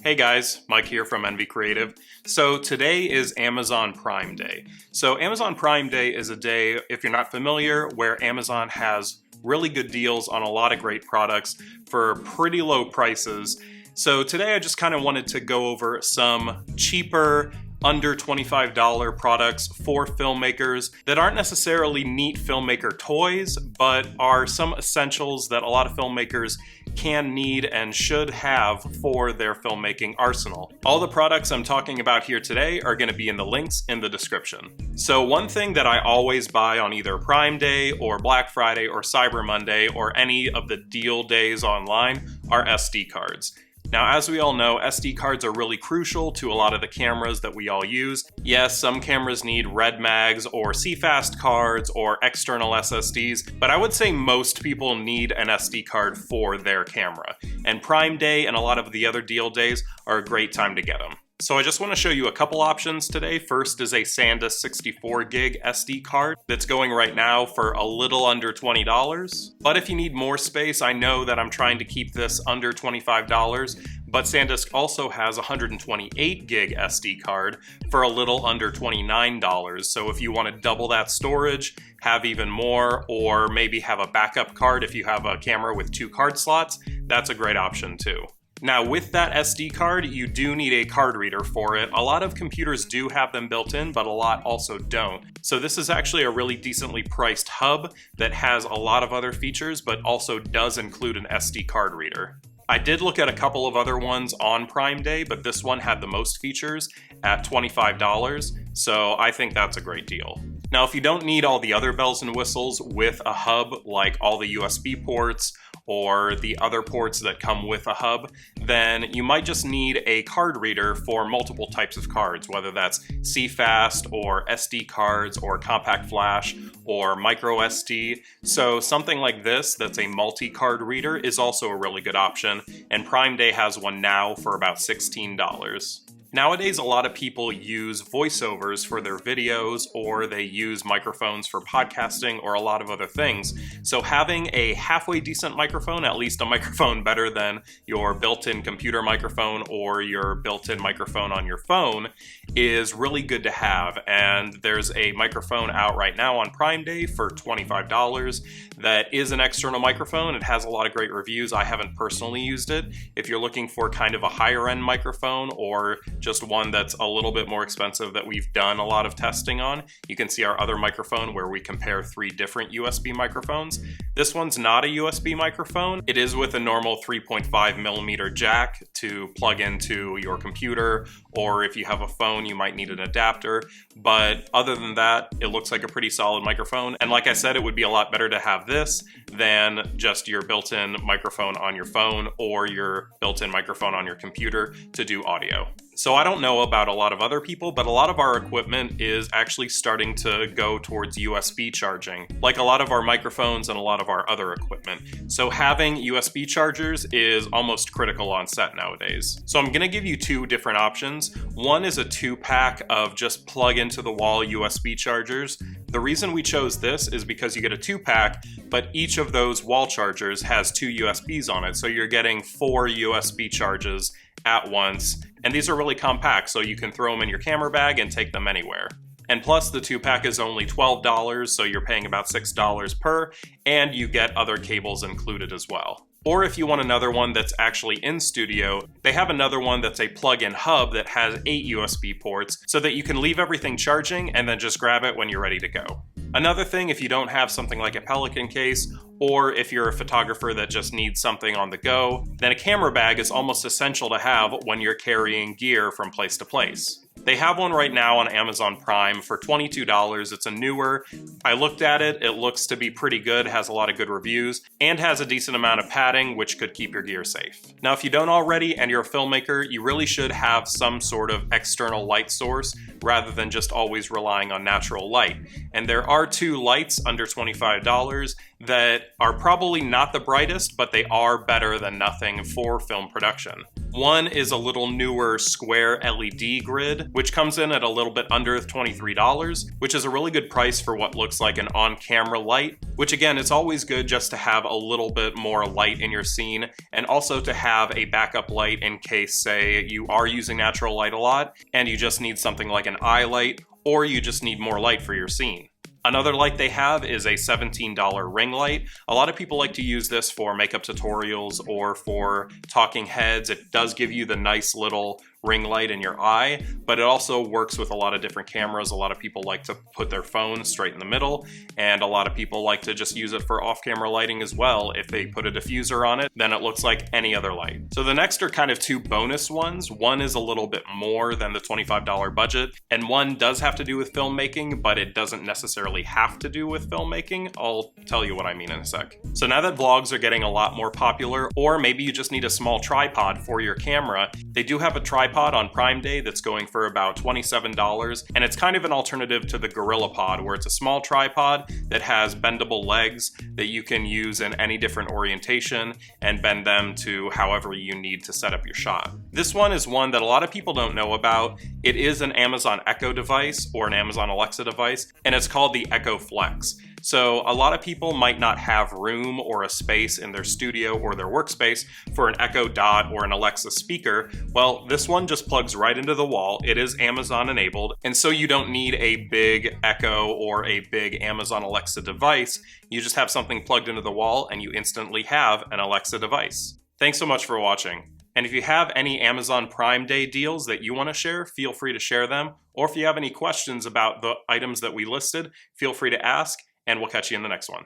Hey guys, Mike here from Envy Creative. So today is Amazon Prime Day. So Amazon Prime Day is a day, if you're not familiar, where Amazon has really good deals on a lot of great products for pretty low prices. So today I just kind of wanted to go over some cheaper, under $25 products for filmmakers that aren't necessarily neat filmmaker toys, but are some essentials that a lot of filmmakers can need and should have for their filmmaking arsenal. All the products I'm talking about here today are going to be in the links in the description. So one thing that I always buy on either Prime Day or Black Friday or Cyber Monday or any of the deal days online are SD cards. Now, as we all know, SD cards are really crucial to a lot of the cameras that we all use. Yes, some cameras need red mags or CFast cards or external SSDs, but I would say most people need an SD card for their camera. And Prime Day and a lot of the other deal days are a great time to get them. So I just want to show you a couple options today. First is a SanDisk 64 gig SD card that's going right now for a little under $20. But if you need more space, I know that I'm trying to keep this under $25, but SanDisk also has a 128 gig SD card for a little under $29. So if you want to double that storage, have even more, or maybe have a backup card if you have a camera with 2 card slots, that's a great option too. Now, with that SD card, you do need a card reader for it. A lot of computers do have them built in, but a lot also don't. So this is actually a really decently priced hub that has a lot of other features, but also does include an SD card reader. I did look at a couple of other ones on Prime Day, but this one had the most features at $25, so I think that's a great deal. Now, if you don't need all the other bells and whistles with a hub, like all the USB ports or the other ports that come with a hub, then you might just need a card reader for multiple types of cards, whether that's CFast or SD cards or compact flash or micro SD. So something like this that's a multi-card reader is also a really good option, and Prime Day has one now for about $16. Nowadays, a lot of people use voiceovers for their videos, or they use microphones for podcasting or a lot of other things. So having a halfway decent microphone, at least a microphone better than your built-in computer microphone or your built-in microphone on your phone, is really good to have. And there's a microphone out right now on Prime Day for $25 that is an external microphone. It has a lot of great reviews. I haven't personally used it. If you're looking for kind of a higher end microphone, or just one that's a little bit more expensive that we've done a lot of testing on, you can see our other microphone where we compare 3 different USB microphones. This one's not a USB microphone. It is with a normal 3.5mm jack to plug into your computer, or if you have a phone, you might need an adapter. But other than that, it looks like a pretty solid microphone. And like I said, it would be a lot better to have this than just your built-in microphone on your phone or your built-in microphone on your computer to do audio. So I don't know about a lot of other people, but a lot of our equipment is actually starting to go towards USB charging, like a lot of our microphones and a lot of our other equipment. So having USB chargers is almost critical on set nowadays. So I'm gonna give you 2 different options. One is a 2-pack of just plug into the wall USB chargers. The reason we chose this is because you get a 2-pack, but each of those wall chargers has 2 USBs on it. So you're getting 4 USB charges at once. And these are really compact, so you can throw them in your camera bag and take them anywhere. And plus, the 2-pack is only $12, so you're paying about $6 per, and you get other cables included as well. Or if you want another one that's actually in studio, they have another one that's a plug-in hub that has 8 USB ports, so that you can leave everything charging and then just grab it when you're ready to go. Another thing, if you don't have something like a Pelican case, or if you're a photographer that just needs something on the go, then a camera bag is almost essential to have when you're carrying gear from place to place. They have one right now on Amazon Prime for $22. It's a newer. I looked at it. It looks to be pretty good, has a lot of good reviews, and has a decent amount of padding, which could keep your gear safe. Now, if you don't already and you're a filmmaker, you really should have some sort of external light source rather than just always relying on natural light. And there are 2 lights under $25 that are probably not the brightest, but they are better than nothing for film production. One is a little newer square LED grid, which comes in at a little bit under $23, which is a really good price for what looks like an on-camera light, which again, it's always good just to have a little bit more light in your scene, and also to have a backup light in case, say, you are using natural light a lot, and you just need something like an eye light, or you just need more light for your scene. Another light they have is a $17 ring light. A lot of people like to use this for makeup tutorials or for talking heads. It does give you the nice little ring light in your eye, but it also works with a lot of different cameras. A lot of people like to put their phone straight in the middle, and a lot of people like to just use it for off-camera lighting as well. If they put a diffuser on it, then it looks like any other light. So the next are kind of two bonus ones. One is a little bit more than the $25 budget, and one does have to do with filmmaking, but it doesn't necessarily have to do with filmmaking. I'll tell you what I mean in a sec. So now that vlogs are getting a lot more popular, or maybe you just need a small tripod for your camera, they do have a tripod on Prime Day that's going for about $27, and it's kind of an alternative to the GorillaPod, where it's a small tripod that has bendable legs that you can use in any different orientation and bend them to however you need to set up your shot. This one is one that a lot of people don't know about. It is an Amazon Echo device or an Amazon Alexa device, and it's called the Echo Flex. So a lot of people might not have room or a space in their studio or their workspace for an Echo Dot or an Alexa speaker. Well, this one just plugs right into the wall. It is Amazon enabled, and so you don't need a big Echo or a big Amazon Alexa device. You just have something plugged into the wall and you instantly have an Alexa device. Thanks so much for watching. And if you have any Amazon Prime Day deals that you want to share, feel free to share them. Or if you have any questions about the items that we listed, feel free to ask, and we'll catch you in the next one.